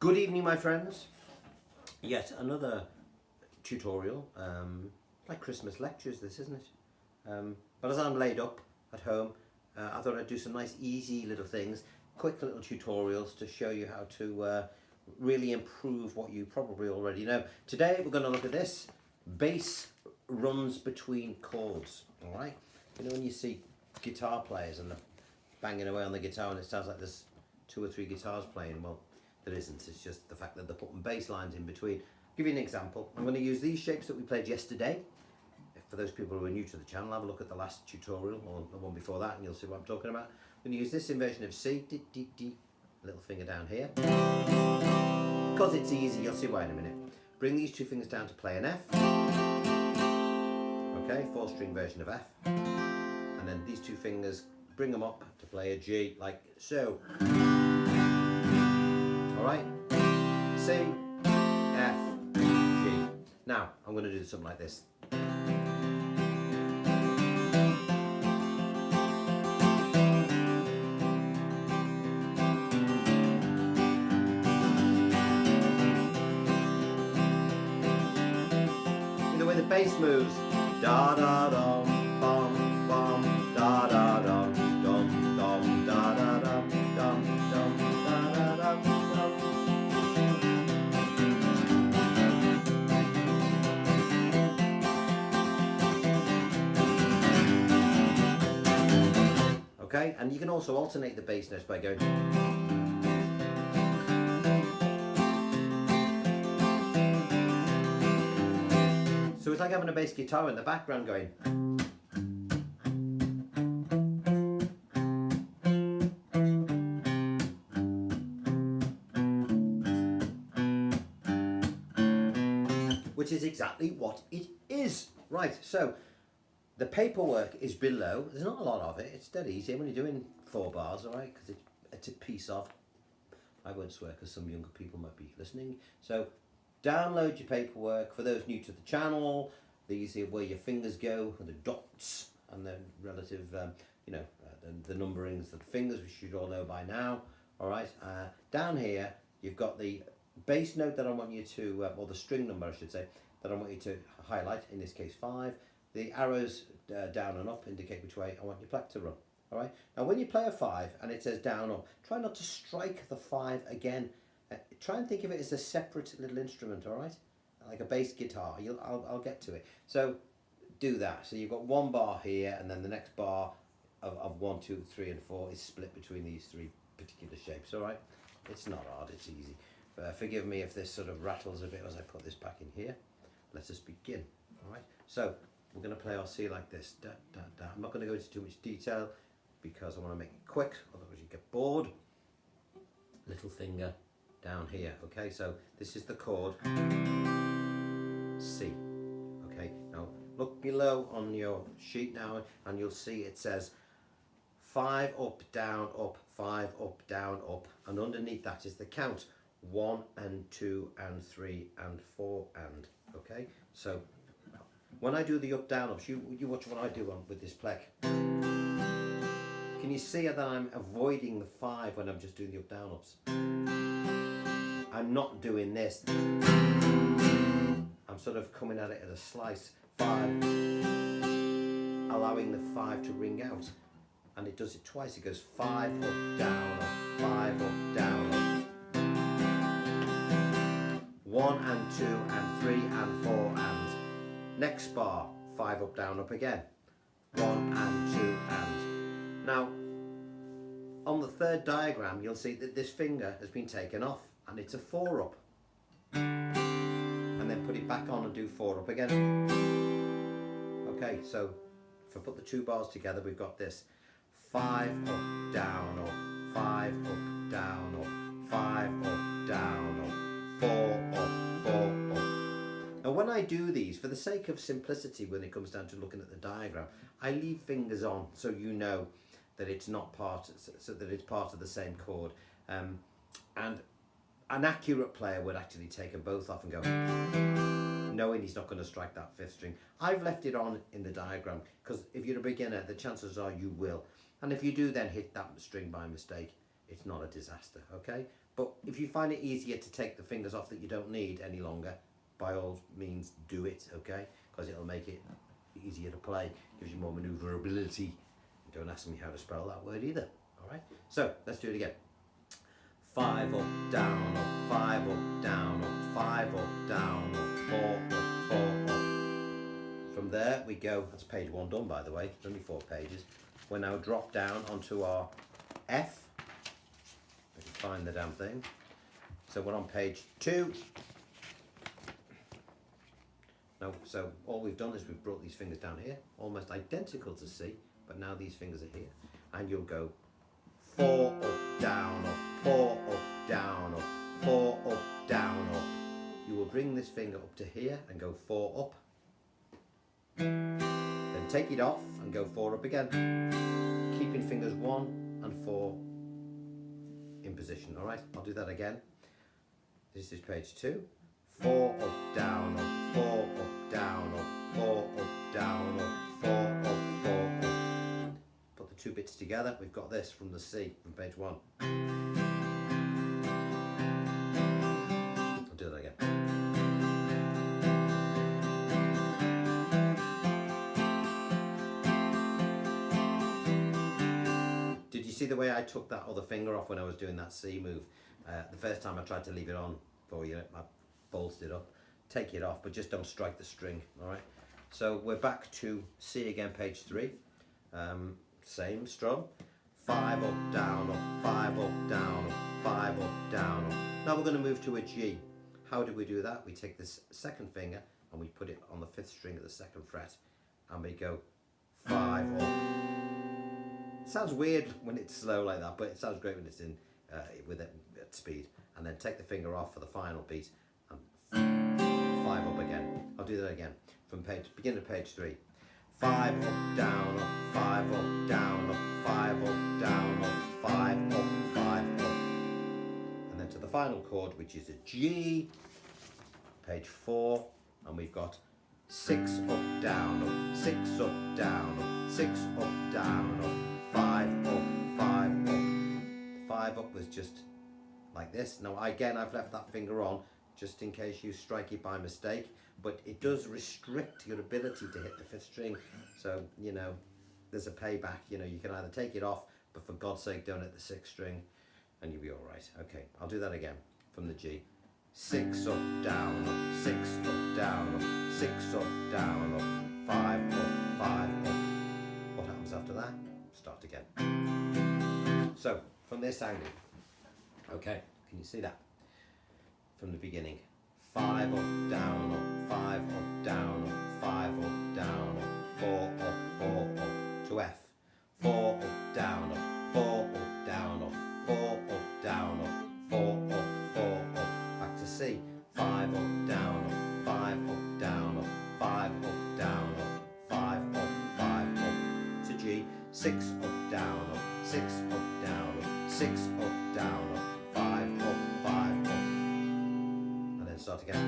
Good evening, my friends. Yet another tutorial, like Christmas lectures this, isn't it? But as I'm laid up at home, I thought I'd do some nice easy little things, quick little tutorials to show you how to really improve what you probably already know. Today we're going to look at this. Bass runs between chords, all right? You know when you see guitar players and they're banging away on the guitar and it sounds like there's 2 or 3 guitars playing? Well, there isn't. It's just the fact that they're putting bass lines in between. I'll give you an example. I'm going to use these shapes that we played yesterday. For those people who are new to the channel, have a look at the last tutorial or the one before that and you'll see what I'm talking about. I'm going to use this inversion of C, D, D, D, little finger down here. Because it's easy, you'll see why in a minute. Bring these 2 fingers down to play an F. Okay, 4-string version of F. And then these 2 fingers, bring them up to play a G, like so. Alright, C, F, G. Now, I'm going to do something like this. The way the bass moves, da da dum bum bum, da da dum dum dum, da da dum dum dum, da da dum dum. Okay, and you can also alternate the bass notes by going. So it's like having a bass guitar in the background going. Which is exactly what it is. Right, so the paperwork is below. There's not a lot of it. It's dead easy. I'm only doing 4 bars, all right, because it's a piece of, I won't swear because some younger people might be listening. So download your paperwork. For those new to the channel, these are where your fingers go, and the dots, and the relative, the numberings of the fingers, which you should all know by now. All right. Down here, you've got the bass note that I want you to, or the string number, I should say, that I want you to highlight. In this case, 5. The arrows down and up indicate which way I want your pluck to run. All right. Now, when you play a 5 and it says down up, try not to strike the 5 again. Try and think of it as a separate little instrument, all right? Like a bass guitar. I'll get to it. So do that. So you've got 1 bar here, and then the next bar of 1, 2, 3, and 4 is split between these 3 particular shapes, all right? It's not hard, it's easy. But forgive me if this sort of rattles a bit as I put this back in here. Let us begin, all right? So we're going to play our C like this. Da, da, da. I'm not going to go into too much detail because I want to make it quick, otherwise you get bored. Little finger down here, okay? So this is the chord C, okay? Now look below on your sheet now and you'll see it says 5 up, down, up, 5 up, down, up, and underneath that is the count 1 and 2 and 3 and 4 and, okay? So when I do the up down ups, you watch what I do with this pleck. Can you see that I'm avoiding the 5 when I'm just doing the up down ups? I'm not doing this. I'm sort of coming at it at a slice. 5, allowing the 5 to ring out. And it does it twice. It goes 5 up, down, up, 5 up, down, up. 1 and 2 and 3 and 4 and. Next bar, 5 up, down, up again. 1 and 2 and. Now, on the 3rd diagram, you'll see that this finger has been taken off and it's a 4 up. And then put it back on and do 4 up again. Okay, so if I put the 2 bars together, we've got this. 5 up, down, up, 5 up, down, up, 5 up, down, up, 4 up, 4 up. Now when I do these, for the sake of simplicity when it comes down to looking at the diagram, I leave fingers on so you know that it's not part, so that it's part of the same chord. And an accurate player would actually take them both off and go, knowing he's not going to strike that 5th string. I've left it on in the diagram because if you're a beginner, the chances are you will. And if you do then hit that string by mistake, it's not a disaster, okay? But if you find it easier to take the fingers off that you don't need any longer, by all means do it, okay? Because it'll make it easier to play, gives you more maneuverability. Don't ask me how to spell that word either, all right? So let's do it again. 5 up, down, up, 5 up, down, up, 5 up, down, up, 4 up, 4 up. From there we go, that's page 1 done by the way, it's only 4 pages. We're now drop down onto our F. Let me find the damn thing. So we're on page 2. Now, so all we've done is we've brought these fingers down here, almost identical to C, but now these fingers are here. And you'll go 4 up, down, up, 4 up, down, up, 4 up, down, up. You will bring this finger up to here and go 4 up. Then take it off and go 4 up again. Keeping fingers 1 and 4 in position, all right? I'll do that again. This is page 2. 4 up, down, up, 4 up, down, up, 4 up, down, up, 4 up, 4 up. Put the 2 bits together, we've got this from the C, from page 1. I'll do that again. Did you see the way I took that other finger off when I was doing that C move? The first time I tried to leave it on for you, I bolted it up. Take it off, but just don't strike the string, all right? So we're back to C again, page 3. Same strum. 5 up, down, up, 5 up, down, up, 5 up, down, up. Now we're going to move to a G. How do we do that? We take this second finger and we put it on the 5th string of the 2nd fret and we go 5 up. It sounds weird when it's slow like that, but it sounds great when it's in with it at speed. And then take the finger off for the final beat and 5 up again. I'll do that again from beginning of page 3. 5 up, down, up, 5 up, down, up, 5 up, down, up, 5 up, 5 up. And then to the final chord, which is a G, page 4, and we've got 6 up, down, up, 6 up, down, up, 6 up, down, up, 5 up, 5 up. 5 up was just like this. Now again, I've left that finger on just in case you strike it by mistake, but it does restrict your ability to hit the 5th string. So, you know, there's a payback. You know, you can either take it off, but for God's sake, don't hit the 6th string and you'll be all right. Okay, I'll do that again from the G. 6 up, down, up, 6 up, down, up, 6 up, down, up, 5 up, 5 up. What happens after that? Start again. So, from this angle, okay, can you see that? From the beginning. 5 up, down, up, 5 up, down, up, 5 up, down, up, 4 up, 4 up, to F. 4 up, down, up, 4 up, down, up, 4 up, down, up, 4 up, 4 up, back to C. 5 up, down, up, 5 up, down, up, 5 up, down, up, 5 up, 5 up, to G. 6 up, down, up, 6 up, down, up, 6 up, down, up, 5 up, 5 up. And then start again.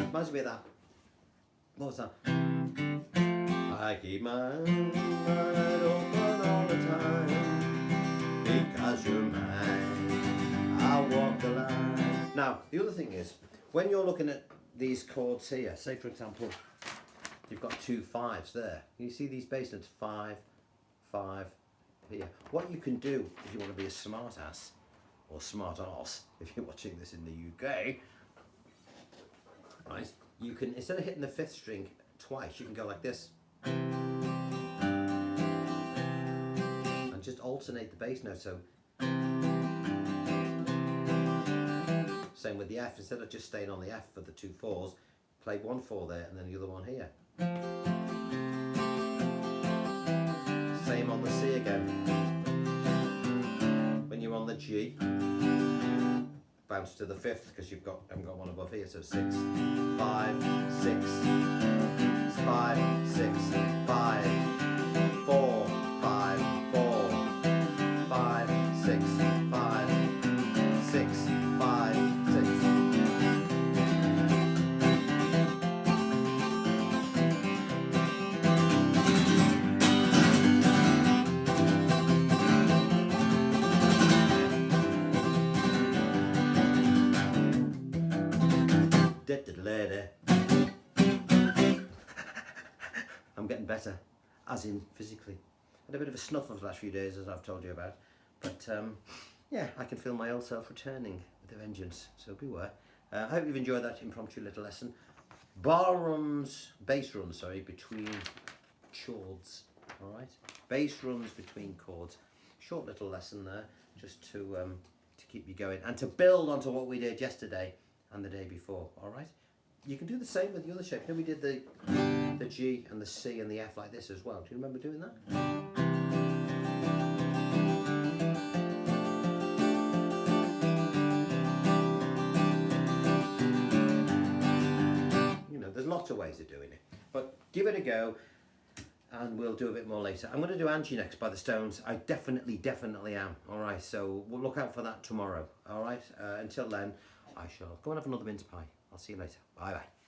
Reminds me of that. What was that? I keep my mind open all the time because you're mine. I'll walk the line. Now, the other thing is, when you're looking at these chords here, say for example, you've got 2 5s there. You see these bass notes 5, 5 here. What you can do if you want to be a smart ass or smart arse, if you're watching this in the UK, right? You can, instead of hitting the 5th string twice, you can go like this. And just alternate the bass notes. So, same with the F. Instead of just staying on the F for the 2 4s, play 1 4 there and then the other one here. Same on the C again. When you're on the G, bounce to the 5th because you haven't got one above here. So 6, 5, 6, 5, 6, 5, 4, 5, 4, 5, 6, 5, 6, 5, 6. I'm getting better, as in physically. Had a bit of a snuffle the last few days, as I've told you about, but yeah, I can feel my old self returning with a vengeance, so beware. I hope you've enjoyed that impromptu little lesson. Bass runs, sorry, between chords, all right? Bass runs between chords. Short little lesson there, just to keep you going and to build onto what we did yesterday and the day before, all right? You can do the same with the other shapes. You know, we did the G and the C and the F like this as well. Do you remember doing that? You know, there's lots of ways of doing it, but give it a go and we'll do a bit more later. I'm going to do Angie next by the Stones. I definitely am. All right, so we'll look out for that tomorrow. All right, until then, I shall go and have another mince pie. I'll see you later. Bye bye.